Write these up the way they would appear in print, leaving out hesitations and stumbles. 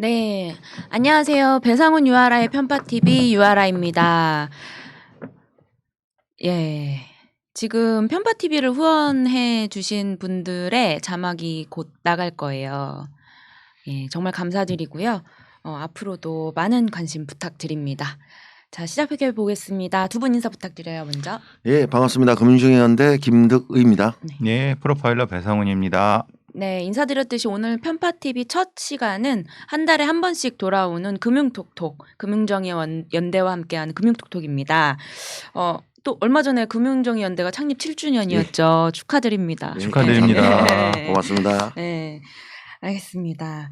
네, 안녕하세요. 배상훈 유아라의 편파TV 유아라입니다. 예, 지금 편파TV를 후원해 주신 분들의 자막이 곧 나갈 거예요. 예, 정말 감사드리고요. 앞으로도 많은 관심 부탁드립니다. 자, 시작해 보겠습니다. 두 분 인사 부탁드려요, 먼저. 예, 반갑습니다. 금융정의연대 김득의입니다. 네, 프로파일러 배상훈입니다. 네, 인사드렸듯이 오늘 편파TV 첫 시간은 한 달에 한 번씩 돌아오는 금융톡톡, 금융정의연대와 함께하는 금융톡톡입니다. 또 얼마 전에 금융정의연대가 창립 7주년이었죠. 축하드립니다. 축하드립니다. 네. 고맙습니다. 네, 알겠습니다.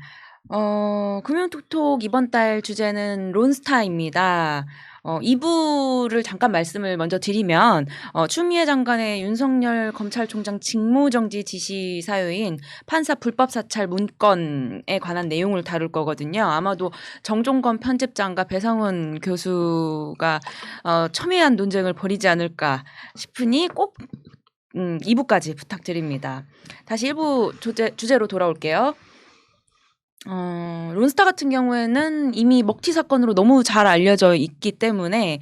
금융톡톡 이번 달 주제는 론스타입니다. 2부를 잠깐 말씀을 먼저 드리면 추미애 장관의 윤석열 검찰총장 직무정지 지시 사유인 판사 불법 사찰 문건에 관한 내용을 다룰 거거든요. 아마도 정종건 편집장과 배상훈 교수가 첨예한 논쟁을 벌이지 않을까 싶으니 꼭 2부까지 부탁드립니다. 다시 1부 주제로 돌아올게요. 론스타 같은 경우에는 이미 먹튀 사건으로 너무 잘 알려져 있기 때문에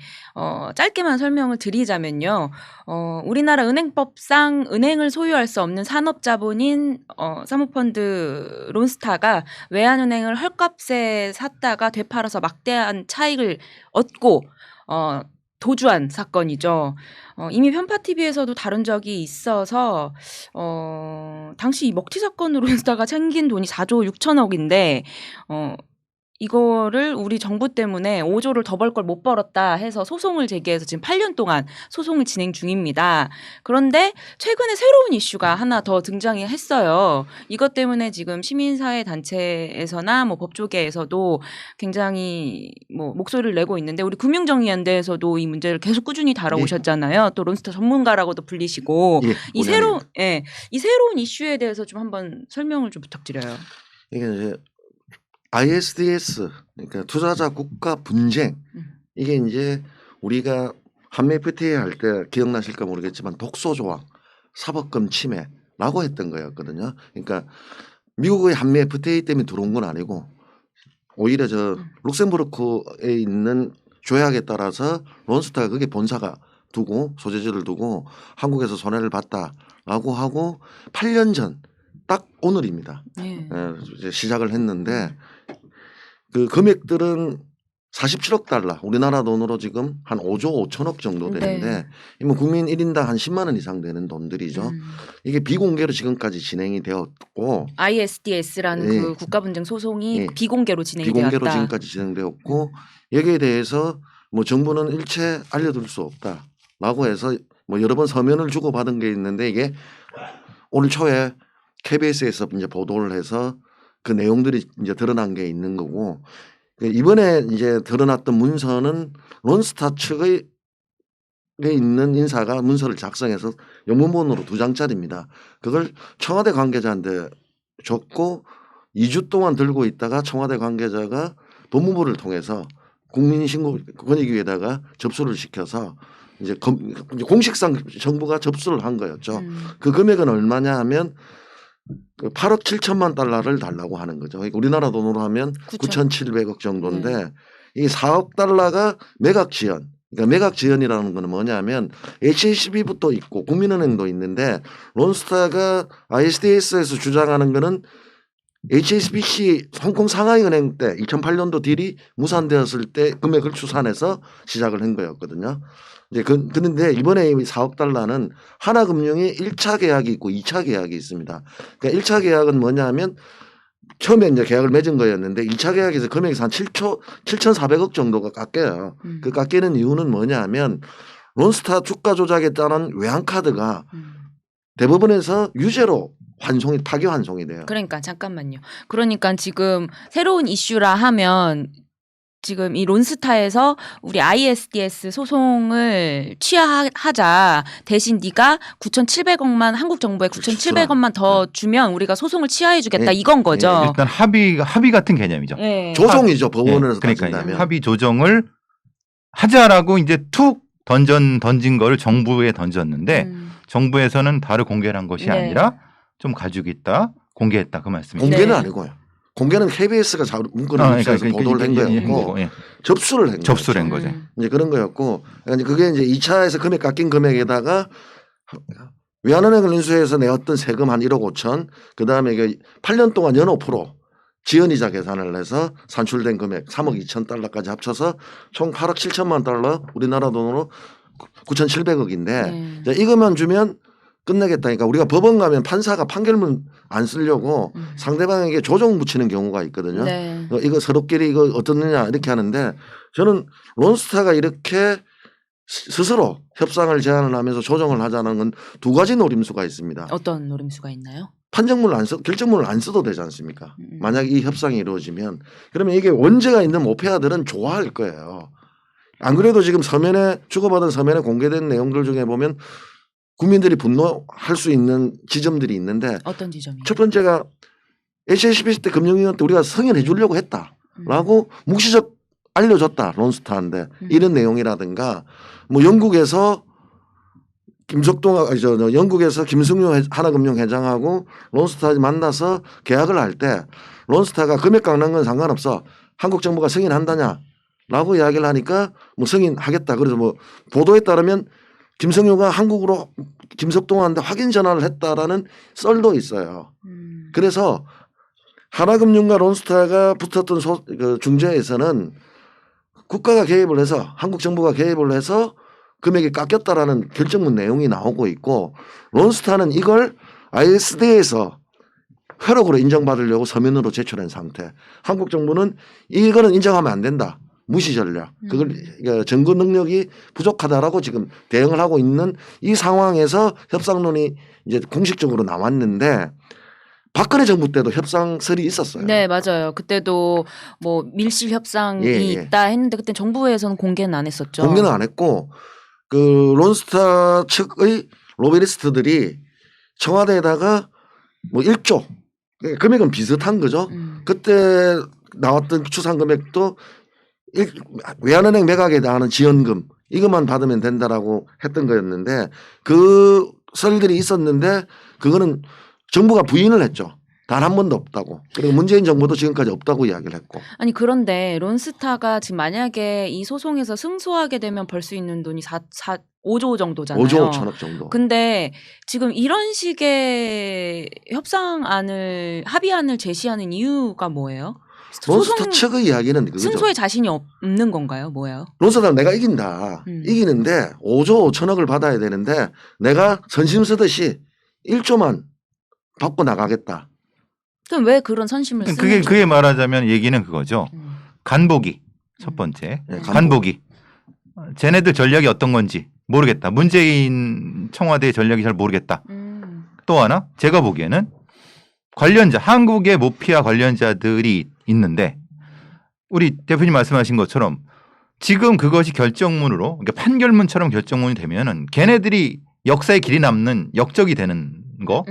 짧게만 설명을 드리자면요. 우리나라 은행법상 은행을 소유할 수 없는 산업자본인 사모펀드 론스타가 외환은행을 헐값에 샀다가 되팔아서 막대한 차익을 얻고 도주한 사건이죠. 이미 편파TV에서도 다룬 적이 있어서 당시 이 먹튀 사건으로 론스타가 챙긴 돈이 4조 6천억인데 이거를 우리 정부 때문에 5조를 더 벌 걸 못 벌었다 해서 소송을 제기해서 지금 8년 동안 소송을 진행 중입니다. 그런데 최근에 새로운 이슈가 하나 더 등장을 했어요. 이것 때문에 지금 시민사회 단체에서나 뭐 법조계에서도 굉장히 뭐 목소리를 내고 있는데 우리 금융정의연대에서도 이 문제를 계속 꾸준히 다뤄오셨잖아요. 또 론스타 전문가라고도 불리시고 이 새로운 이슈에 대해서 좀 한번 설명을 좀 부탁드려요. 이게 이제 ISDS, 그러니까 투자자 국가 분쟁, 이게 이제 우리가 한미 FTA 할 때 기억나실까 모르겠지만 독소 조항, 사법권 침해라고 했던 거였거든요. 그러니까 미국의 한미 FTA 때문에 들어온 건 아니고 오히려 저 룩셈부르크에 있는 조약에 따라서 론스타가 거기에 본사가 두고 소재지를 두고 한국에서 손해를 봤다라고 하고 8년 전 딱 오늘입니다. 이제 시작을 했는데 그 금액들은 47억 달러, 우리나라 돈으로 지금 한 5조 5천억 정도 되는데 뭐 국민 1인당 한 10만 원 이상 되는 돈들이죠. 이게 비공개로 지금까지 진행이 되었고 ISDS라는 그 국가분쟁 소송이 비공개로 진행이 되었다. 비공개로 지금까지 진행되었고 여기에 대해서 뭐 정부는 일체 알려둘 수 없다라고 해서 뭐 여러 번 서면을 주고받은 게 있는데 이게 오늘 초에 KBS에서 이제 보도를 해서 그 내용들이 이제 드러난 게 있는 거고 이번에 이제 드러났던 문서는 론스타 측에 있는 인사가 문서를 작성해서 영문본으로 2장짜리입니다. 그걸 청와대 관계자한테 줬고 2주 동안 들고 있다가 청와대 관계자가 법무부를 통해서 국민신고권익위에다가 접수를 시켜서 이제 공식상 정부가 접수를 한 거였죠. 그 금액은 얼마냐 하면 8억 7천만 달러를 달라고 하는 거죠. 우리나라 돈으로 하면 9,700억 정도인데 이 4억 달러가 매각 지연. 그러니까 매각 지연이라는 거는 뭐냐면 HSBC부터 있고 국민은행도 있는데 론스타가 ISDS에서 주장하는 거는 HSBC 홍콩 상하이은행 때 2008년도 딜이 무산되었을 때 금액을 추산해서 시작을 한 거였거든요. 이제 그런데 이번에 4억 달러는 하나금융이 1차 계약이 있고 2차 계약이 있습니다. 그러니까 1차 계약은 뭐냐면 처음에 이제 계약을 맺은 거였는데 2차 계약에서 금액이 한 7,400억 정도가 깎여요. 그 깎이는 이유는 뭐냐면 론스타 주가 조작에 따른 외환카드가 대법원에서 유죄로 파기 환송이 돼요. 그러니까 잠깐만요. 그러니까 지금 새로운 이슈라 하면 지금 이 론스타에서 우리 ISDS 소송을 취하하자 대신 네가 9,700억만 한국 정부에 9,700억만 더 주면 우리가 소송을 취하해 주겠다 이건 거죠. 일단 합의 같은 개념이죠. 조정이죠. 법원에서 그러니까 따진다면. 합의 조정을 하자라고 이제 툭 던진 거를 정부에 던졌는데 정부에서는 바로 공개를 한 것이 아니라 좀 가지고 있다 공개했다 그 말씀이죠. 공개는 아니고요. 공개는 KBS가 문건을 입수해서 보도를 한 거였고 접수를 한 접수를 한 거죠. 이제 그런 거였고 그러니까 그게 이제 2차에서 금액 깎인 금액에다가 외환은행을 인수해서 내었던 세금 한 1억 5천 그다음에 이게 8년 동안 연호 프로 지연이자 계산을 해서 산출된 금액 3억 2천 달러까지 합쳐서 총 8억 7천만 달러 우리나라 돈으로 9,700억인데 이것만 주면 끝내겠다니까 우리가 법원 가면 판사가 판결문 안 쓰려고 상대방에게 조정 붙이는 경우가 있거든요. 네. 이거 서로끼리 이거 어떻느냐 이렇게 하는데 저는 론스타가 이렇게 스스로 협상을 제안을 하면서 조정을 하자는 건 두 가지 노림수가 있습니다. 어떤 노림수가 있나요? 판정문을 안 써, 결정문을 안 써도 되지 않습니까? 만약 이 협상이 이루어지면 그러면 이게 원죄가 있는 모패아들은 좋아할 거예요. 안 그래도 지금 서면에 주고받은 서면에 공개된 내용들 중에 보면 국민들이 분노할 수 있는 지점들이 있는데 어떤 지점이요? 첫 번째가 HSBC 때 금융위원 때 우리가 승인해 주려고 했다라고 묵시적 알려줬다 론스타한테 이런 내용이라든가 뭐 영국에서 영국에서 김승유 하나금융 회장하고 론스타 만나서 계약을 할 때 론스타가 금액 깎는 건 상관없어 한국 정부가 승인한다냐라고 이야기를 하니까 뭐 승인하겠다 그래서 뭐 보도에 따르면 김성효가 한국으로 김석동한테 확인 전화를 했다라는 썰도 있어요. 그래서 하나금융과 론스타가 붙었던 그 중재에서는 국가가 개입을 해서 한국 정부가 개입을 해서 금액이 깎였다라는 결정문 내용이 나오고 있고 론스타는 이걸 ISD에서 회록으로 인정받으려고 서면으로 제출한 상태. 한국 정부는 이거는 인정하면 안 된다. 무시 전략. 그걸 증거 능력이 부족하다라고 지금 대응을 하고 있는 이 상황에서 협상론이 이제 공식적으로 나왔는데 박근혜 정부 때도 협상설이 있었어요. 네, 맞아요. 그때도 뭐 밀실 협상이 있다 했는데 그때 정부에서는 공개는 안 했었죠. 공개는 안 했고 그 론스타 측의 로비리스트들이 청와대에다가 뭐 1조 금액은 비슷한 거죠. 그때 나왔던 추산 금액도 외환은행 매각에 대한 지원금 이것만 받으면 된다라고 했던 거였는데 그 설들이 있었는데 그거는 정부가 부인을 했죠. 단 한 번도 없다고. 그리고 문재인 정부도 지금까지 없다고 이야기를 했고. 아니 그런데 론스타가 지금 만약에 이 소송에서 승소하게 되면 벌 수 있는 돈이 5조 정도잖아요. 5조 5천억 정도. 근데 지금 이런 식의 합의안을 제시하는 이유가 뭐예요? 론스타 측의 이야기는 그거죠. 승소에 자신이 없는 건가요? 뭐예요? 론스타는 내가 이긴다. 이기는데 5조 5천억을 받아야 되는데 내가 선심 쓰듯이 1조만 받고 나가겠다. 그럼 왜 그런 선심을 쓰는 그게 말하자면 얘기는 그거죠. 간보기 첫 번째. 간보기. 쟤네들 전략이 어떤 건지 모르겠다. 문재인 청와대 전략이 잘 모르겠다. 또 하나 제가 보기에는 관련자 한국의 모피아 관련자들이 있는데 우리 대표님 말씀하신 것처럼 지금 그것이 결정문으로 그러니까 판결문처럼 결정문이 되면은 걔네들이 역사에 길이 남는 역적이 되는 거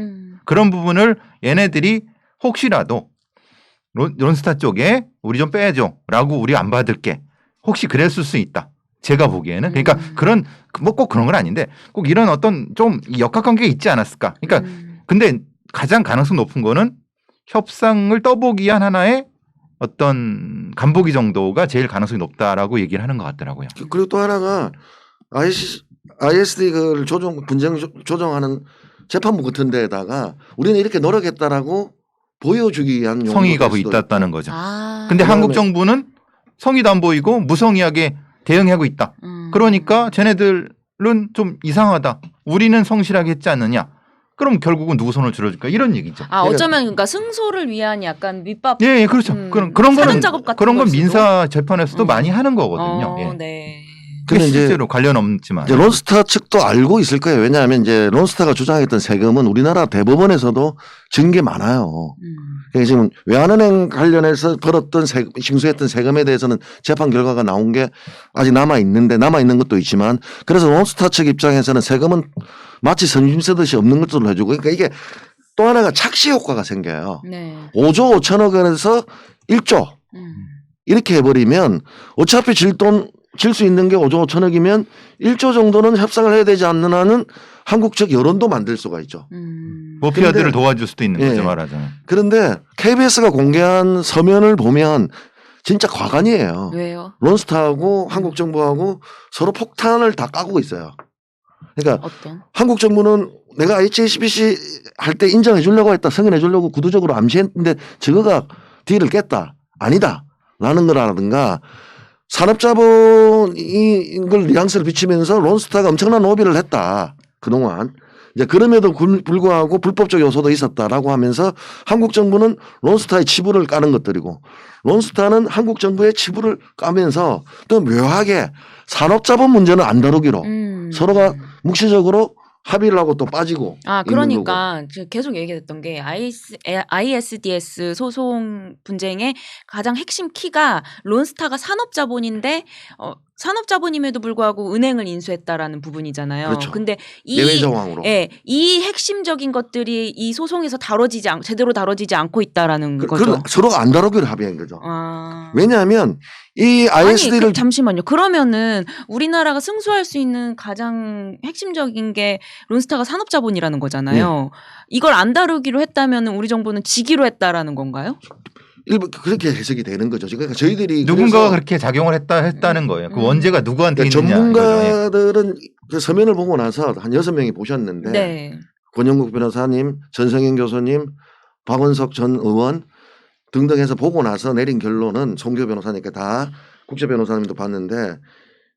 그런 부분을 얘네들이 혹시라도 론스타 쪽에 우리 좀 빼줘라고 우리 안 받을게 혹시 그랬을 수 있다. 제가 보기에는 그러니까 그런 뭐 꼭 그런 건 아닌데 꼭 이런 어떤 좀 역학관계가 있지 않았을까. 그러니까 근데 가장 가능성 높은 거는 협상을 떠보기 위한 하나의 어떤 간보기 정도가 제일 가능성이 높다라고 얘기를 하는 것 같더라고요. 그리고 또 하나가 ISD 그 분쟁 조정하는 재판부 같은 데에다가 우리는 이렇게 노력했다라고 보여주기 위한 성의가 있다는 거죠. 근데 그다음에 한국 정부는 성의도 안 보이고 무성의하게 대응하고 있다. 그러니까 쟤네들은 좀 이상하다. 우리는 성실하게 했지 않느냐. 그럼 결국은 누구 손을 들어줄까 이런 얘기죠. 어쩌면 그러니까 승소를 위한 약간 밑밥. 예, 그렇죠. 그런 거는 작업 같은 그런 건 걸 민사 재판에서도 많이 하는 거거든요. 예. 네. 근데 실제로 관련 없지만 이제 론스타 측도 알고 있을 거예요. 왜냐하면 이제 론스타가 주장했던 세금은 우리나라 대법원에서도 증게 많아요. 그러니까 지금 외환은행 관련해서 벌었던 징수했던 세금에 대해서는 재판 결과가 나온 게 아직 남아 있는 것도 있지만 그래서 론스타 측 입장에서는 세금은 마치 선심 쓰듯이 없는 것들로 해주고 그러니까 이게 또 하나가 착시 효과가 생겨요. 네. 5조 5천억 원에서 1조 이렇게 해버리면 어차피 질 수 있는 게 5조 5천억이면 1조 정도는 협상을 해야 되지 않는 한은 한국 측 여론도 만들 수가 있죠. 모피아들을 도와줄 수도 있는 거죠, 예. 말하자면. 그런데 KBS가 공개한 서면을 보면 진짜 과간이에요. 왜요? 론스타하고 한국 정부하고 서로 폭탄을 다 까고 있어요. 그러니까 어떤? 한국 정부는 내가 HSBC 할 때 인정해 주려고 했다. 승인해 주려고 구두적으로 암시했는데 저거가 딜을 깼다. 아니다. 라는 거라든가 산업자본이 이걸 뉘앙스를 비치면서 론스타가 엄청난 로비를 했다. 그동안. 이제 그럼에도 불구하고 불법적 요소도 있었다라고 하면서 한국 정부는 론스타의 치부를 까는 것들이고 론스타는 한국 정부의 치부를 까면서 또 묘하게 산업자본 문제는 안 다루기로 서로가 묵시적으로 합의를 하고 또 빠지고. 그러니까 계속 얘기했던 게 ISDS 소송 분쟁의 가장 핵심 키가 론스타가 산업자본인데 산업자본임에도 불구하고 은행을 인수했다라는 부분이잖아요. 그렇죠. 근데 예외 정황으로. 이 핵심적인 것들이 이 소송에서 제대로 다뤄지지 않고 있다라는 거죠. 서로가 안 다루기로 합의한 거죠. 아. 왜냐하면 이 ISD를 잠시만요. 그러면은 우리나라가 승소할 수 있는 가장 핵심적인 게 론스타가 산업자본이라는 거잖아요. 이걸 안 다루기로 했다면 우리 정부는 지기로 했다라는 건가요? 일부 그렇게 해석이 되는 거죠. 그러니까 저희들이 누군가가 그렇게 작용을 했다는 거예요. 그 원죄가 누구한테 그러니까 있느냐. 전문가들은 그 서면을 보고 나서 한 6명이 보셨는데 네. 권영국 변호사님, 전성현 교수님, 박원석 전 의원 등등 해서 보고 나서 내린 결론은 송교 변호사니까 다 국제 변호사님도 봤는데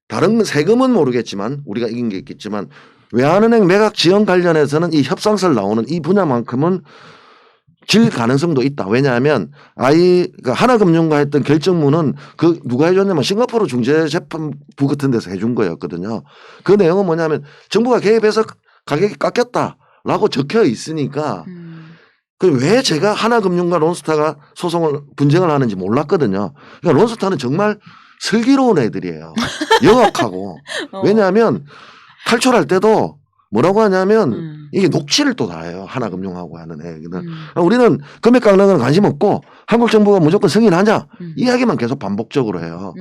다른 세금은 모르겠지만 우리가 이긴 게 있겠지만 외환은행 매각 지원 관련해서는 이 협상설 나오는 이 분야만큼은 질 가능성도 있다. 왜냐하면 그러니까 하나금융과 했던 결정문은 그 누가 해줬냐면 싱가포르 중재재판부 같은 데서 해준 거였거든요. 그 내용은 뭐냐면 정부가 개입해서 가격이 깎였다라고 적혀 있으니까 그 왜 제가 하나금융과 론스타가 분쟁을 하는지 몰랐거든요. 그러니까 론스타는 정말 슬기로운 애들이에요. 영악하고. 왜냐하면 탈출할 때도 뭐라고 하냐면 이게 녹취를 또 다 해요. 하나금융하고 하는 애기는. 우리는 금액 강락은 관심 없고 한국 정부가 무조건 승인하냐 이야기만 계속 반복적으로 해요.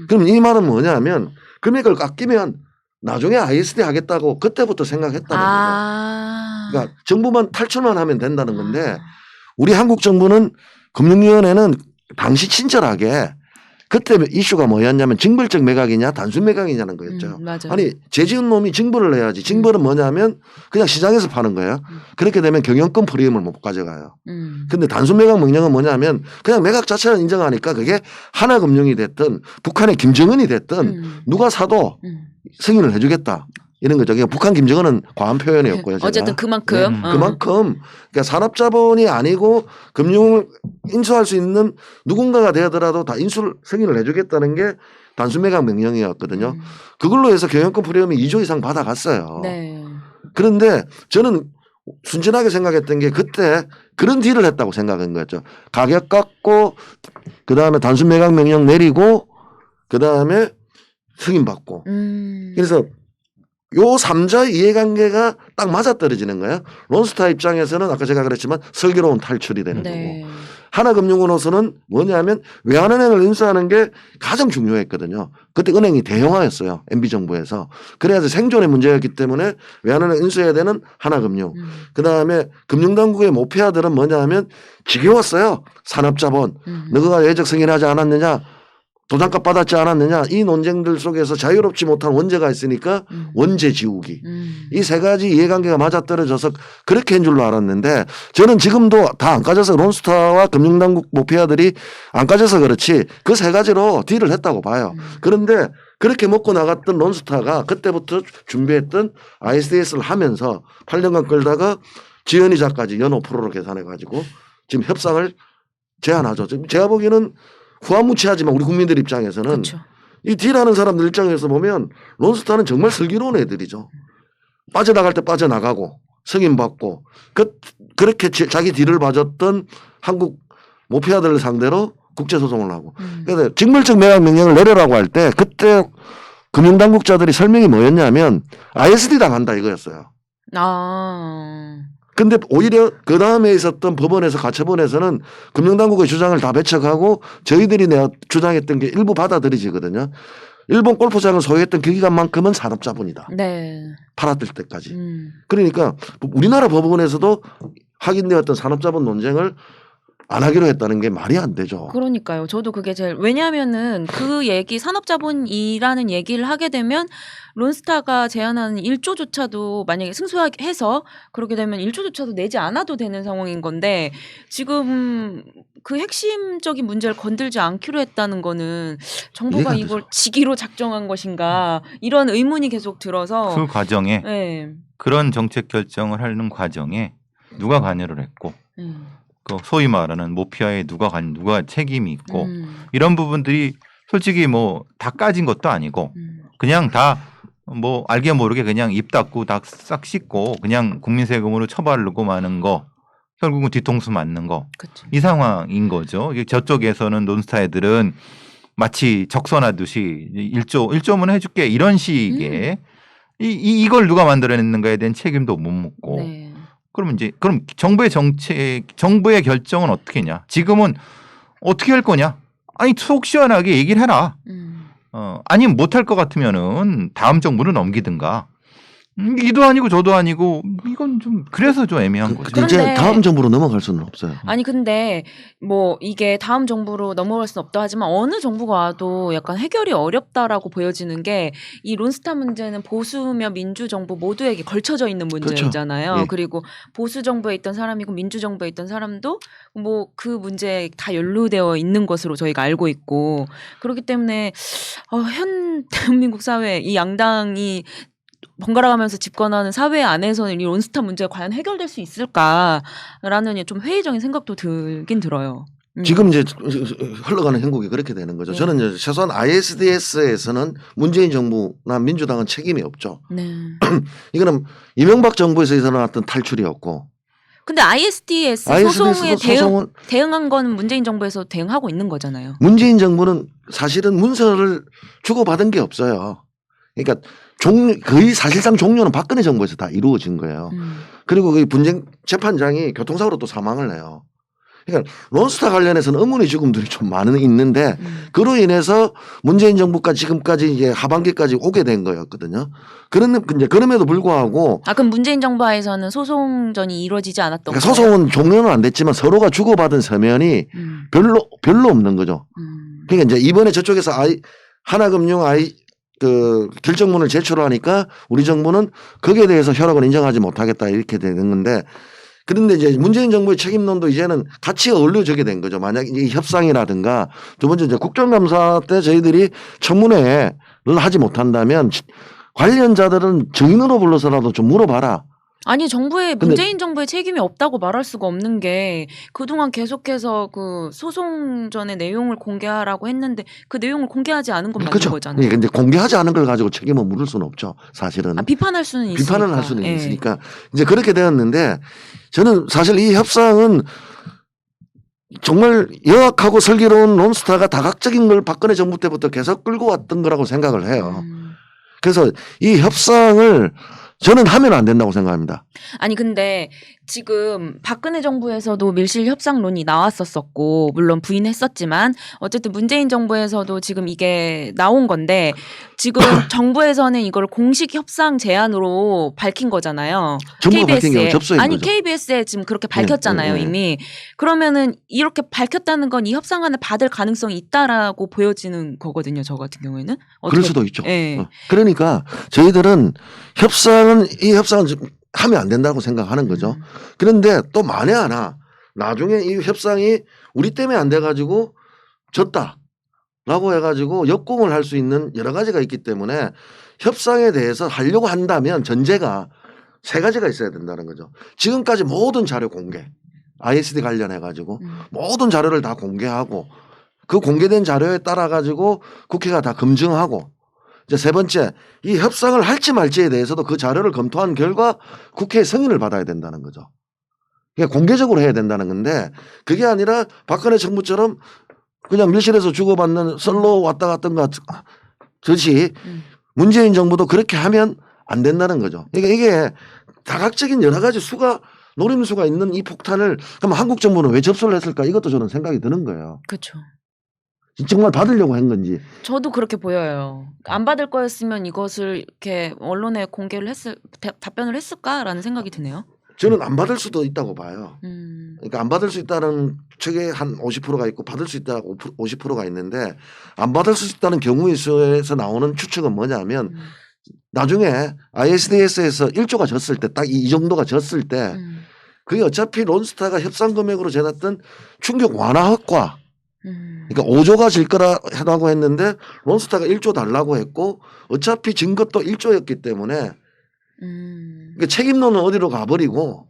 그럼 이 말은 뭐냐면 금액을 깎이면 나중에 ISD 하겠다고 그때부터 생각했다는 거죠. 그러니까 정부만 탈출만 하면 된다는 건데 우리 한국 정부는 금융위원회는 당시 친절하게 그때 이슈가 뭐였냐면 징벌적 매각이냐 단순 매각이냐는 거였죠. 아니 재지은 놈이 징벌을 해야지. 징벌은 뭐냐면 그냥 시장에서 파는 거예요. 그렇게 되면 경영권 프리미엄을 못 가져가요. 근데 단순 매각 명령은 뭐냐면 그냥 매각 자체를 인정하니까 그게 하나금융이 됐든 북한의 김정은이 됐든 누가 사도 승인을 해주겠다. 이런 거죠. 그러니까 북한 김정은은 과한 표현이었고요. 어쨌든 그만큼. 그러니까 산업자본이 아니고 금융을 인수할 수 있는 누군가가 되더라도 다 인수를 승인을 해주겠다는 게 단순 매각 명령이었거든요. 그걸로 해서 경영권 프리미엄이 2조 이상 받아갔어요. 네. 그런데 저는 순진하게 생각했던 게 그때 그런 딜을 했다고 생각한 거였죠. 가격 깎고 그다음에 단순 매각 명령 내리고 그다음에 승인 받고. 그래서 요 3자 이해관계가 딱 맞아떨어지는 거예요. 론스타 입장에서는 아까 제가 그랬지만 슬기로운 탈출이 되는 거고 하나금융으로서는 뭐냐면 외환은행을 인수하는 게 가장 중요했거든요. 그때 은행이 대형화였어요. MB정부에서. 그래야 생존의 문제였기 때문에 외환은행 인수해야 되는 하나금융. 그다음에 금융당국의 모피아들은 뭐냐면 지겨웠어요. 산업자본. 너가 예적 승인하지 않았느냐. 도장값 받았지 않았느냐 이 논쟁들 속에서 자유롭지 못한 원죄가 있으니까 원죄 지우기 이 세 가지 이해관계가 맞아떨어져서 그렇게 한 줄로 알았는데 저는 지금도 다 안 까져서 론스타와 금융당국 모피아들이 안 까져서 그렇지 그 세 가지로 딜을 했다고 봐요. 그런데 그렇게 먹고 나갔던 론스타가 그때부터 준비했던 ISDS를 하면서 8년간 끌다가 지연이자까지 연 5%로 계산해 가지고 지금 협상을 제안하죠. 지금 제가 보기에는 후한무치하지만 우리 국민들 입장에서는 그렇죠. 이 딜하는 사람들 입장에서 보면 론스타는 정말 슬기로운 애들이죠. 빠져나갈 때 빠져나가고 승인받고 그렇게 자기 딜을 봐줬던 한국 모피아들을 상대로 국제소송을 하고 그래서 징벌적 매각 명령을 내려라고 할 때 그때 금융당국자들이 설명이 뭐였냐면 ISD 당한다 이거였어요. 근데 오히려 그 다음에 있었던 법원에서 가처분에서는 금융당국의 주장을 다 배척하고 저희들이 주장했던 게 일부 받아들이지거든요. 일본 골프장을 소유했던 그 기간만큼은 산업자본이다. 네. 팔았을 때까지. 그러니까 우리나라 법원에서도 확인되었던 산업자본 논쟁을 안 하기로 했다는 게 말이 안 되죠. 그러니까요. 저도 그게 제일 왜냐하면은 그 얘기 산업자본이라는 얘기를 하게 되면 론스타가 제안하는 1조조차도 만약에 승소해서 그렇게 되면 1조조차도 내지 않아도 되는 상황인 건데 지금 그 핵심적인 문제를 건들지 않기로 했다는 거는 정부가 이해가 안 이걸 되죠. 직위로 작정한 것인가 이런 의문이 계속 들어서 그 과정에 네. 그런 정책 결정을 하는 과정에 누가 관여를 했고 그 소위 말하는 모피아에 누가 책임이 있고 이런 부분들이 솔직히 뭐 다 까진 것도 아니고 그냥 다 뭐 알게 모르게 그냥 입 닫고 다 싹 씻고 그냥 국민 세금으로 처바르고 마는 거 결국은 뒤통수 맞는 거 이 상황인 거죠. 이게 저쪽에서는 논스타 애들은 마치 적선하듯이 1조면 해줄게 이런 식의 이걸 누가 만들어냈는가에 대한 책임도 못 묻고 네. 그럼 정부의 정부의 결정은 어떻게 했냐? 지금은 어떻게 할 거냐? 아니 속 시원하게 얘기를 해라. 아니면 못할 것 같으면은 다음 정부로 넘기든가. 이도 아니고 저도 아니고 이건 좀 그래서 좀 애매한 거죠. 이제 그런데- 다음 정부로 넘어갈 수는 없어요. 아니 근데 뭐 이게 다음 정부로 넘어갈 수는 없다 하지만 어느 정부가 와도 약간 해결이 어렵다라고 보여지는 게 이 론스타 문제는 보수며 민주 정부 모두에게 걸쳐져 있는 문제잖아요. 그렇죠. 예. 그리고 보수 정부에 있던 사람이고 민주 정부에 있던 사람도 뭐 그 문제에 다 연루되어 있는 것으로 저희가 알고 있고 그렇기 때문에 현 대한민국 사회 이 양당이 번갈아가면서 집권하는 사회 안에서는 이 론스타 문제가 과연 해결될 수 있을까라는 좀 회의적인 생각도 들긴 들어요. 지금 이제 흘러가는 행국이 그렇게 되는 거죠. 네. 저는 이제 최소한 ISDS에서는 문재인 정부나 민주당은 책임이 없죠. 네. 이거는 이명박 정부에서 일어났던 탈출이었고 근데 ISDS ISDS 소송에 소송은 대응한 건 문재인 정부에서 대응하고 있는 거잖아요. 문재인 정부는 사실은 문서를 주고받은 게 없어요. 그러니까 거의 사실상 종료는 박근혜 정부에서 다 이루어진 거예요. 그리고 그 분쟁 재판장이 교통사고로 또 사망을 해요. 그러니까 론스타 관련해서는 의문의 죽음들이 좀 있는데 그로 인해서 문재인 정부가 지금까지 이제 하반기까지 오게 된 거였거든요. 그럼에도 불구하고 그럼 문재인 정부 하에서는 소송전이 이루어지지 않았던 그러니까 거예요? 소송은 종료는 안 됐지만 서로가 주고받은 서면이 별로 없는 거죠. 그러니까 이제 이번에 저쪽에서 하나금융 그 결정문을 제출하니까 우리 정부는 거기에 대해서 협약을 인정하지 못하겠다 이렇게 되는 건데 그런데 이제 문재인 정부의 책임론도 이제는 같이 어울려지게 된 거죠. 만약 이 협상이라든가 두 번째 이제 국정감사 때 저희들이 청문회를 하지 못한다면 관련자들은 증인으로 불러서라도 좀 물어봐라. 아니 문재인 정부의 책임이 없다고 말할 수가 없는 게 그동안 계속해서 그 소송전의 내용을 공개하라고 했는데 그 내용을 공개하지 않은 건 맞는 그렇죠. 거잖아요. 근데 공개하지 않은 걸 가지고 책임을 물을 수는 없죠. 사실은. 비판할 수는 있으니까. 비판을 할 수는 예. 있으니까 이제 그렇게 되었는데 저는 사실 이 협상은 정말 영악하고 슬기로운 론스타가 다각적인 걸 박근혜 정부 때부터 계속 끌고 왔던 거라고 생각을 해요. 그래서 이 협상을 저는 하면 안 된다고 생각합니다. 아니 근데 지금 박근혜 정부에서도 밀실 협상론이 나왔었었고 물론 부인했었지만 어쨌든 문재인 정부에서도 지금 이게 나온 건데 지금 정부에서는 이걸 공식 협상 제안으로 밝힌 거잖아요. 정부가 밝힌 게 접수인 아니 거죠. KBS에 지금 그렇게 밝혔잖아요 네. 이미. 그러면은 이렇게 밝혔다는 건 이 협상안을 받을 가능성이 있다라고 보여지는 거거든요. 저 같은 경우에는. 그럴 수도 있죠. 예. 그러니까 저희들은 이 협상은 하면 안 된다고 생각하는 거죠. 그런데 또 만에 하나 나중에 이 협상이 우리 때문에 안 돼가지고 졌다라고 해가지고 역공을 할 수 있는 여러 가지가 있기 때문에 협상에 대해서 하려고 한다면 전제가 세 가지가 있어야 된다는 거죠. 지금까지 모든 자료 공개, ISD 관련해가지고 모든 자료를 다 공개하고 그 공개된 자료에 따라 가지고 국회가 다 검증하고 이제 세 번째 이 협상을 할지 말지에 대해서도 그 자료를 검토한 결과 국회의 승인을 받아야 된다는 거죠. 그러니까 공개적으로 해야 된다는 건데 그게 아니라 박근혜 정부처럼 그냥 밀실에서 주고받는 썰로 왔다 갔던가 듯이 문재인 정부도 그렇게 하면 안 된다는 거죠. 그러니까 이게 다각적인 여러 가지 노림수가 있는 이 폭탄을 그럼 한국 정부는 왜 접수를 했을까 이것도 저는 생각이 드는 거예요. 그렇죠. 정말 받으려고 한 건지. 저도 그렇게 보여요. 안 받을 거였으면 이것을 이렇게 언론에 공개를 답변을 했을까라는 생각이 드네요. 저는 안 받을 수도 있다고 봐요. 그러니까 안 받을 수 있다는 책에 한 50%가 있고 받을 수 있다고 50%가 있는데 안 받을 수 있다는 경우에 있어서 나오는 추측은 뭐냐면 나중에 ISDS에서 1조가 졌을 때 딱 이 정도가 졌을 때 그게 어차피 론스타가 협상 금액으로 재놨던 충격 완화 효과 그러니까 5조가 질 거라고 했는데 론스타가 1조 달라고 했고 어차피 진 것도 1조였기 때문에 그러니까 책임론은 어디로 가버리고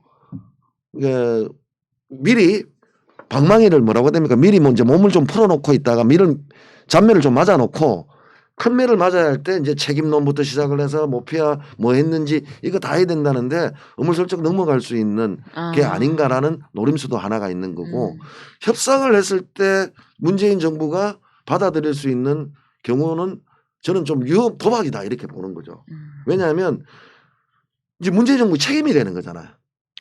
미리 방망이를 뭐라고 해야 됩니까? 미리 먼저 몸을 좀 풀어놓고 있다가 잔매를 좀 맞아놓고 큰 매를 맞아야 할 때 이제 책임론부터 시작을 해서 모피아 뭐 했는지 이거 다 해야 된다는데 어물슬쩍 넘어갈 수 있는 게 아닌가라는 노림수도 하나가 있는 거고 협상을 했을 때 문재인 정부가 받아들일 수 있는 경우는 저는 좀 도박이다 이렇게 보는 거죠. 왜냐하면 이제 문재인 정부 책임이 되는 거잖아요.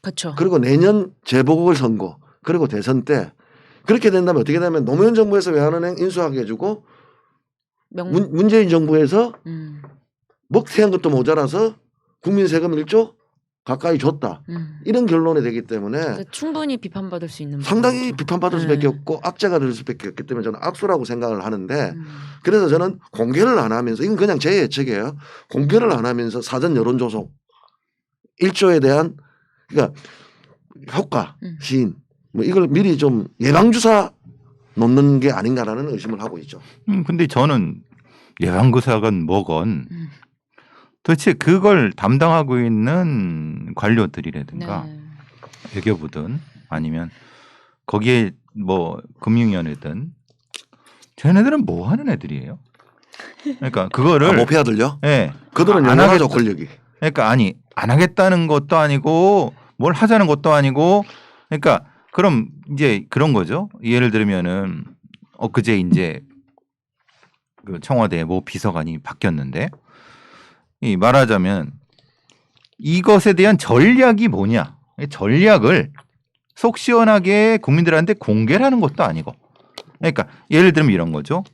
그렇죠. 그리고 내년 재보궐선거 그리고 대선 때 그렇게 된다면 어떻게 되면 노무현 정부에서 외환은행 인수하게 해주고 문재인 정부에서 먹튀한 것도 모자라서 국민 세금 1조 가까이 줬다. 이런 결론이 되기 때문에 그러니까 충분히 비판받을 수 있는 상당히 부분이죠. 비판받을 수밖에 없고 악재가 될 수밖에 없기 때문에 저는 악수라고 생각을 하는데 그래서 저는 공개를 안 하면서 이건 그냥 제 예측이에요. 공개를 안 하면서 사전 여론조속 1조에 대한 그러니까 효과 시인 뭐 이걸 미리 좀 예방주사 놓는 게 아닌가라는 의심을 하고 있죠. 근데 저는 예방구사건 뭐건 도대체 그걸 담당하고 있는 관료들이라든가 네. 외교부든 아니면 거기에 뭐 금융위원회든 쟤네들은 뭐 하는 애들이에요? 그러니까 그거를 모피아들요? 예. 그들은 안 영원하죠 하겠다. 권력이. 그러니까 아니 안 하겠다는 것도 아니고 뭘 하자는 것도 아니고 그러니까 그럼 이제 그런 거죠. 예를 들면은 엊그제 이제 그 청와대 모 비서관이 바뀌었는데 이 말하자면 이것에 대한 전략이 뭐냐. 전략을 속 시원하게 국민들한테 공개를 하는 것도 아니고 그러니까 예를 들면 이런 거죠.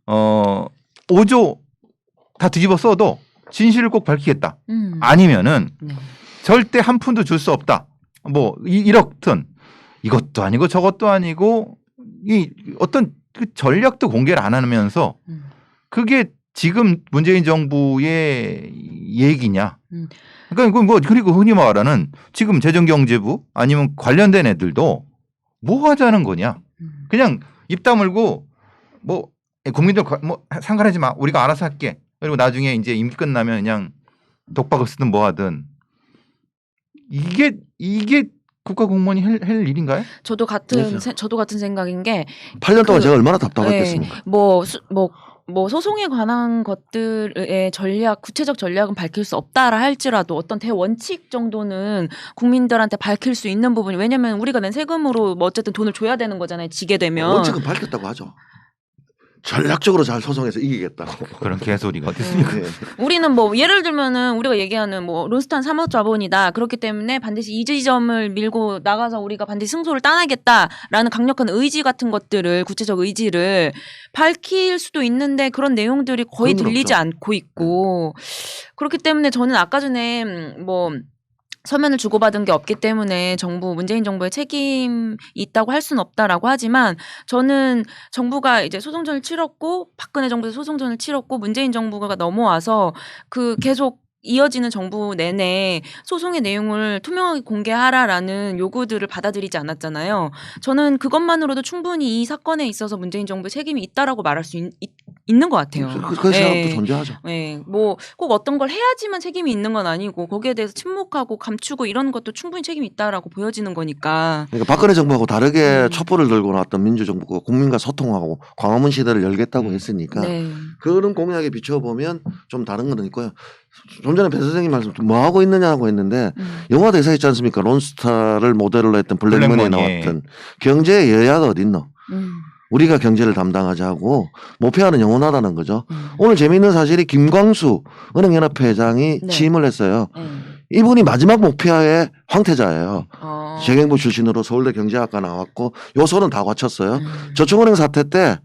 5조 다 뒤집어 써도 진실을 꼭 밝히겠다. 아니면은 네. 절대 한 푼도 줄 수 없다. 뭐 1억든 이것도 아니고 저것도 아니고 이 어떤 그 전략도 공개를 안 하면서 그게 지금 문재인 정부의 얘기냐. 그러니까 뭐 그리고 흔히 말하는 지금 재정경제부 아니면 관련된 애들도 뭐 하자는 거냐. 그냥 입 다물고 뭐 국민들 뭐 상관하지 마. 우리가 알아서 할게. 그리고 나중에 이제 임기 끝나면 그냥 독박을 쓰든 뭐 하든 이게 국가 공무원이 할 일인가요? 저도 같은 생각인 게 8년 동안 제가 얼마나 답답했겠습니까? 네, 뭐 소송에 관한 것들의 구체적 전략은 밝힐 수 없다라 할지라도 어떤 대원칙 정도는 국민들한테 밝힐 수 있는 부분이 왜냐면 우리가 낸 세금으로 뭐 어쨌든 돈을 줘야 되는 거잖아요. 지게 되면. 원칙은 밝혔다고 하죠. 전략적으로 잘 소송해서 이기겠다고. 그런 개소리가 어디 있습니까? 네. 우리는 뭐 예를 들면은 우리가 얘기하는 뭐 론스타는 사모자본이다. 그렇기 때문에 반드시 이 지점을 밀고 나가서 우리가 반드시 승소를 따내겠다라는 강력한 의지 같은 것들을 구체적 의지를 밝힐 수도 있는데 그런 내용들이 거의 들리지 않고 있고 그렇기 때문에 저는 아까 전에 뭐 서면을 주고받은 게 없기 때문에 문재인 정부의 책임이 있다고 할 수는 없다라고 하지만 저는 정부가 이제 소송전을 치렀고 박근혜 정부에서 소송전을 치렀고 문재인 정부가 넘어와서 그 계속 이어지는 정부 내내 소송의 내용을 투명하게 공개하라라는 요구들을 받아들이지 않았잖아요. 저는 그것만으로도 충분히 이 사건에 있어서 문재인 정부의 책임이 있다라고 말할 수 있는 것 같아요. 그 생각도 존재하죠. 네, 뭐 꼭 어떤 걸 해야지만 책임이 있는 건 아니고 거기에 대해서 침묵하고 감추고 이런 것도 충분히 책임이 있다라고 보여지는 거니까. 그러니까 박근혜 정부하고 다르게 촛불을 들고 나왔던 민주정부가 국민과 소통하고 광화문 시대를 열겠다고 했으니까 네. 그런 공약에 비춰보면 좀 다른 건 있고요. 좀 전에 배 선생님 말씀 뭐 하고 있느냐고 했는데 영화 대사 있지 않습니까? 론스타를 모델로 했던 블랙머니에 나왔던 경제의 여야가 어디 있노? 우리가 경제를 담당하자고 목표하는 영원하다는 거죠. 오늘 재미있는 사실이 김광수 은행연합회 회장이 취임을 했어요. 이분이 마지막 목표의 황태자예요. 재경부 출신으로 서울대 경제학과 나왔고 요소는 다 갖췄어요. 저축은행 사태 때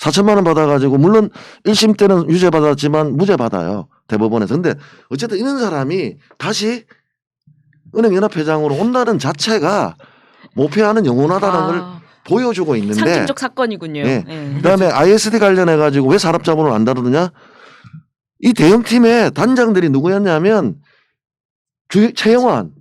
4천만 원 받아가지고 물론 1심 때는 유죄 받았지만 무죄 받아요. 대법원에서. 근데 어쨌든 이런 사람이 다시 은행연합회장으로 온다는 자체가 모피아는 영원하다는 걸 보여주고 있는데 상징적 사건이군요. 네. 네. 그다음에 ISD 관련해 가지고 왜 산업자본을 안 다루느냐? 이 대형팀의 단장들이 누구였냐면 최영환,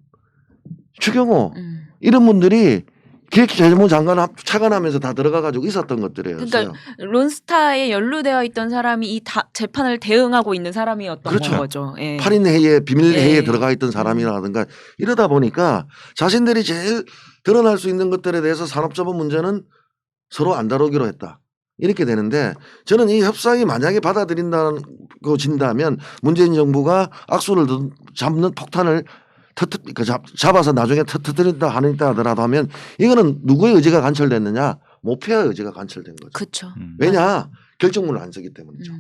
추경호 이런 분들이 기획재정부 장관 차관하면서 다 들어가 가지고 있었던 것들이에요. 그러니까 론스타에 연루되어 있던 사람이 이 재판을 대응하고 있는 사람이었던 그렇죠. 거죠. 예. 8인 회의에 비밀 회의에 예. 들어가 있던 사람이라든가 이러다 보니까 자신들이 제일 드러날 수 있는 것들에 대해서 산업자본 문제는 서로 안 다루기로 했다. 이렇게 되는데 저는 이 협상이 만약에 받아들인다고 진다면 문재인 정부가 악수를 잡는 폭탄을 잡아서 나중에 터뜨린다 하더라도 하면 이거는 누구의 의지가 관철됐느냐? 모피아의 의지가 관철된 거죠. 그렇죠. 왜냐? 결정문을 안 쓰기 때문이죠.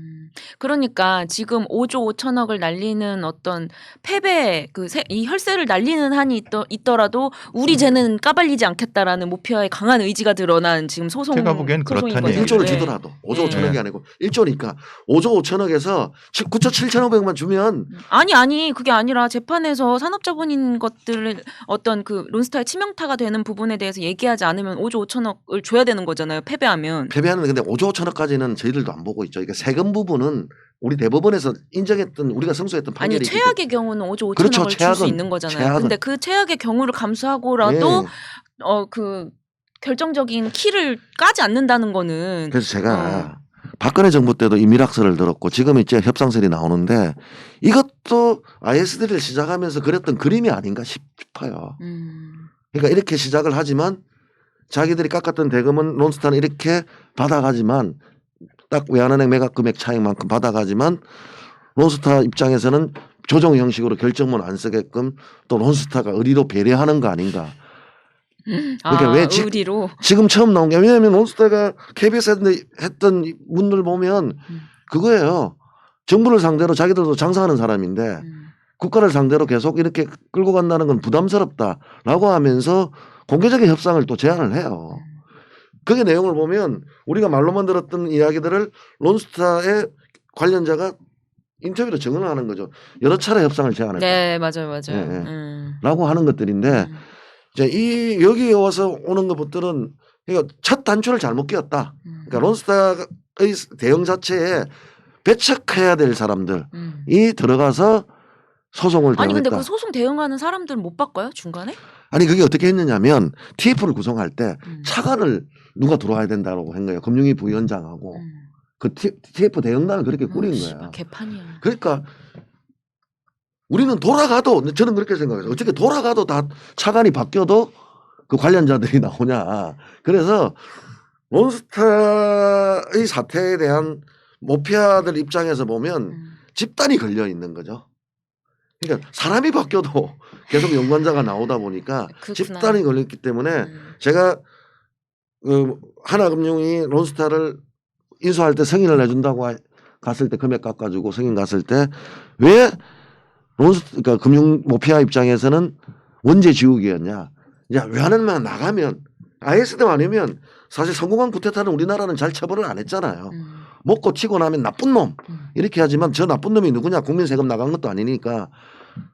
그러니까 지금 5조 5천억을 날리는 어떤 패배 이 혈세를 날리는 한이 있더라도 우리 죄는 까발리지 않겠다라는 모피아의 강한 의지가 드러난 지금 소송. 제가 보기엔 그렇다는 거죠. 1조를 네. 주더라도 5조 5천억이 아니고 1조니까 5조 5천억에서 9조 7천억만 주면 아니 그게 아니라 재판에서 산업자본인 것들을 어떤 그 론스타의 치명타가 되는 부분에 대해서 얘기하지 않으면 5조 5천억을 줘야 되는 거잖아요. 패배하면. 패배하는 근데 5조 5천억까지는 저희들도 안 보고 있죠. 그러니까 세금 부분은 우리 대법원에서 인정했던 우리가 승소했던 아니 판결이 최악의 경우는 5조 5천억을 그렇죠. 줄 수 있는 거잖아요. 최악은. 근데 그 최악의 경우를 감수하고라도 네. 그 결정적인 키를 까지 않는다는 거는 그래서 제가 박근혜 정부 때도 이 밀학설을 들었고 지금 이제 협상설이 나오는데 이것도 ISD를 시작하면서 그렸던 그림이 아닌가 싶어요. 그러니까 이렇게 시작을 하지만 자기들이 깎았던 대금은 론스타는 이렇게 받아가지만 딱 외환은행 매각 금액 차익만큼 받아가지만 론스타 입장에서는 조정 형식으로 결정문 안 쓰게끔 또 론스타가 의리로 배려하는 거 아닌가. 그러니까 왜 의리로 지금 처음 나온 게 왜냐하면 론스타가 KBS에 했던 문들 보면 그거예요. 정부를 상대로 자기들도 장사하는 사람인데 국가를 상대로 계속 이렇게 끌고 간다는 건 부담스럽다라고 하면서 공개적인 협상을 또 제안을 해요. 그게 내용을 보면 우리가 말로만 들었던 이야기들을 론스타의 관련자가 인터뷰로 증언을 하는 거죠. 여러 차례 협상을 제안했다. 네, 맞아요. 네. 라고 하는 것들인데 이제 여기에 와서 오는 것들은 그러니까 첫 단추를 잘못 끼웠다. 그러니까 론스타의 대응 자체에 배척해야 될 사람들이 들어가서 소송을 대응했다. 아니 근데 그 소송 대응하는 사람들 못 바꿔요 중간에? 아니 그게 어떻게 했느냐면 TF를 구성할 때 차관을 누가 들어와야 된다고 한 거예요. 금융위 부위원장하고 그 TF 대응단을 그렇게 꾸린 거예요. 개판이야. 그러니까 우리는 돌아가도 저는 그렇게 생각해요. 어떻게 돌아가도 다 차관이 바뀌어도 그 관련자들이 나오냐. 그래서 론스타의 사태에 대한 모피아들 입장에서 보면 집단이 걸려 있는 거죠. 그러니까 사람이 바뀌어도 계속 연관자가 나오다 보니까 그렇구나. 집단이 걸렸기 때문에 제가 그 하나금융이 론스타를 인수할 때 승인을 내준다고 갔을 때 금액 깎아주고 승인 갔을 때 왜 그러니까 금융 모피아 입장에서는 원죄 지우기였냐? 야 외환은행만 나가면 ISD 아니면 사실 성공한 구태타는 우리나라는 잘 처벌을 안 했잖아요. 먹고 치고 나면 나쁜 놈 이렇게 하지만 저 나쁜 놈이 누구냐? 국민 세금 나간 것도 아니니까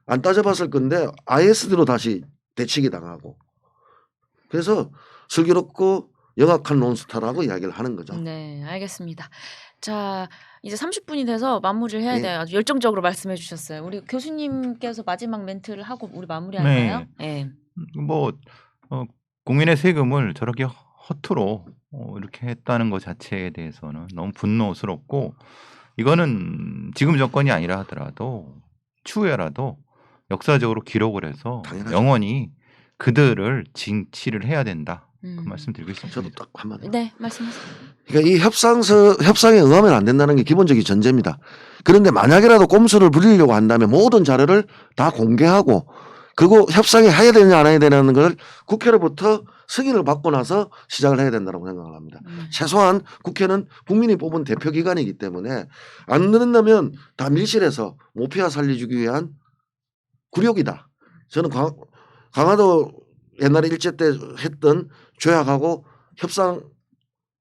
안 따져봤을 건데 ISD로 다시 대치기 당하고 그래서 슬기롭고 영악한 론스타라고 이야기를 하는 거죠. 네, 알겠습니다. 자, 이제 30분이 돼서 마무리를 해야 돼요. 아주 열정적으로 말씀해 주셨어요. 우리 교수님께서 마지막 멘트를 하고 우리 마무리할까요? 네. 뭐 국민의 세금을 저렇게 허투루 이렇게 했다는 것 자체에 대해서는 너무 분노스럽고 이거는 지금 정권이 아니라 하더라도 추후에라도 역사적으로 기록을 해서 당연하죠. 영원히 그들을 징치를 해야 된다. 그 말씀 드리고 있습니다. 저도 딱 한마디. 네, 말씀하세요. 그러니까 이 협상에 응하면 안 된다는 게 기본적인 전제입니다. 그런데 만약이라도 꼼수를 부리려고 한다면 모든 자료를 다 공개하고 그리고 협상에 해야 되냐 안 해야 되냐는 걸 국회로부터 승인을 받고 나서 시작을 해야 된다고 생각을 합니다. 최소한 국회는 국민이 뽑은 대표기관이기 때문에 안 된다면 다 밀실에서 모피아 살려주기 위한 굴욕이다. 저는 강화도 옛날에 일제 때 했던 조약하고 협상하는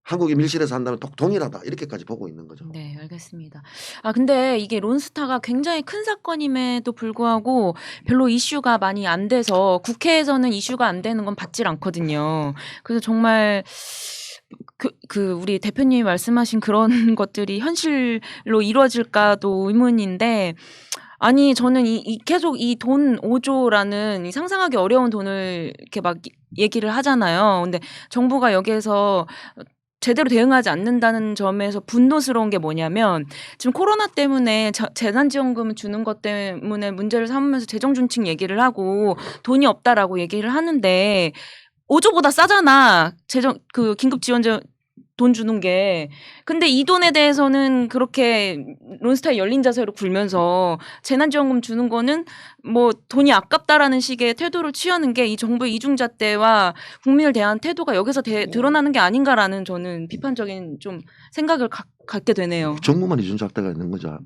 한국이 밀실에서 한다면 동일하다 이렇게까지 보고 있는 거죠. 네, 알겠습니다. 아, 근데 이게 론스타가 굉장히 큰 사건임에도 불구하고 별로 이슈가 많이 안 돼서 국회에서는 이슈가 안 되는 건 받질 않거든요. 그래서 정말 우리 대표님이 말씀하신 그런 것들이 현실로 이루어질까도 의문인데, 아니, 저는 계속 이 돈 5조라는 이 상상하기 어려운 돈을 이렇게 막 얘기를 하잖아요. 근데 정부가 여기에서 제대로 대응하지 않는다는 점에서 분노스러운 게 뭐냐면, 지금 코로나 때문에 재난지원금 주는 것 때문에 문제를 삼으면서 재정준칙 얘기를 하고 돈이 없다라고 얘기를 하는데 5조보다 싸잖아. 긴급지원제 돈 주는 게. 근데 이 돈에 대해서는 그렇게 론스타의 열린 자세로 굴면서 재난지원금 주는 거는 뭐 돈이 아깝다라는 식의 태도를 취하는 게 이 정부의 이중잣대와 국민을 대한 태도가 여기서 드러나는 게 아닌가라는 저는 비판적인 좀 생각을 갖게 되네요. 정부만 이중잣대가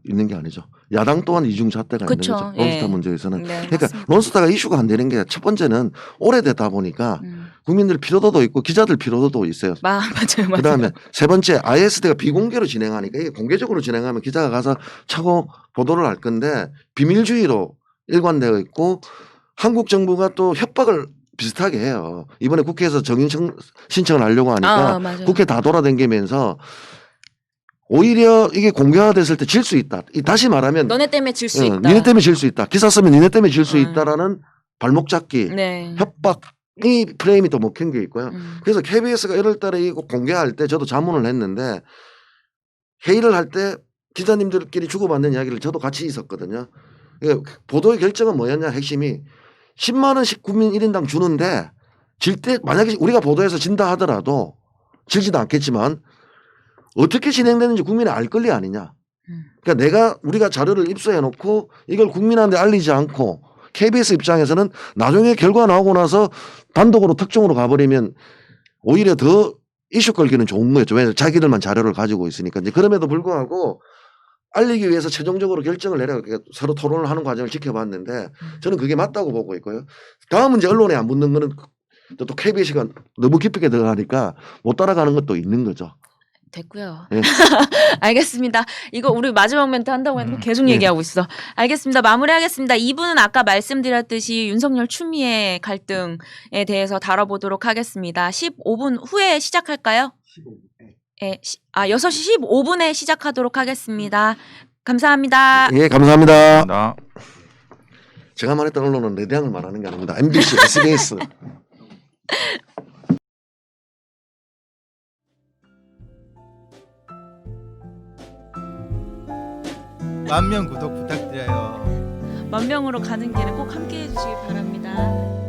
있는 게 아니죠. 야당 또한 이중잣대가 있는 그쵸. 거죠. 론스타 예. 문제에서는. 네, 그러니까 맞습니다. 론스타가 이슈가 안 되는 게 첫 번째는 오래되다 보니까 국민들 피로도도 있고 기자들 피로도도 있어요. 맞아요. 그다음에 세 번째 ISD가 비공개로 진행하니까 이게 공개적으로 진행하면 기자가 가서 차고 보도를 할 건데 비밀주의로 일관되어 있고 한국 정부가 또 협박을 비슷하게 해요. 이번에 국회에서 정인 신청을 하려고 하니까 맞아요. 국회 다 돌아다니면서 오히려 이게 공개화됐을 때 질 수 있다. 다시 말하면 너네 때문에 질 수 있다. 니네 때문에 질 수 있다. 기사 쓰면 니네 때문에 질 수 있다라는 발목 잡기, 네. 협박이 프레임이 또 먹힌 게 있고요. 그래서 KBS가 1월 달에 이거 공개할 때 저도 자문을 했는데 회의를 할 때 기자님들끼리 주고받는 이야기를 저도 같이 있었거든요. 보도의 결정은 뭐였냐 핵심이 10만 원씩 국민 1인당 주는데 질 때 만약에 우리가 보도해서 진다 하더라도 질지도 않겠지만 어떻게 진행되는지 국민이 알 권리 아니냐. 그러니까 우리가 자료를 입수해 놓고 이걸 국민한테 알리지 않고 KBS 입장에서는 나중에 결과 나오고 나서 단독으로 특종으로 가버리면 오히려 더 이슈 걸기는 좋은 거죠. 왜냐하면 자기들만 자료를 가지고 있으니까. 이제 그럼에도 불구하고 알리기 위해서 최종적으로 결정을 내려 서로 토론을 하는 과정을 지켜봤는데 저는 그게 맞다고 보고 있고요. 다음은 이제 언론에 안 붙는 거는 또 KBS가 너무 깊게 들어가니까 못 따라가는 것도 있는 거죠. 됐고요. 네. 알겠습니다. 이거 우리 마지막 멘트 한다고 해도 계속 얘기하고 있어. 알겠습니다. 마무리하겠습니다. 2부는 아까 말씀드렸듯이 윤석열 추미애 갈등에 대해서 다뤄보도록 하겠습니다. 15분 후에 시작할까요? 6시 15분에 시작하도록 하겠습니다. 감사합니다. 예, 감사합니다. 나. 제가 말했던 언론은 레대항을 말하는 게 아닙니다. MBC, SBS. 만명 구독 부탁드려요. 만명으로 가는 길에 꼭 함께해 주시기 바랍니다.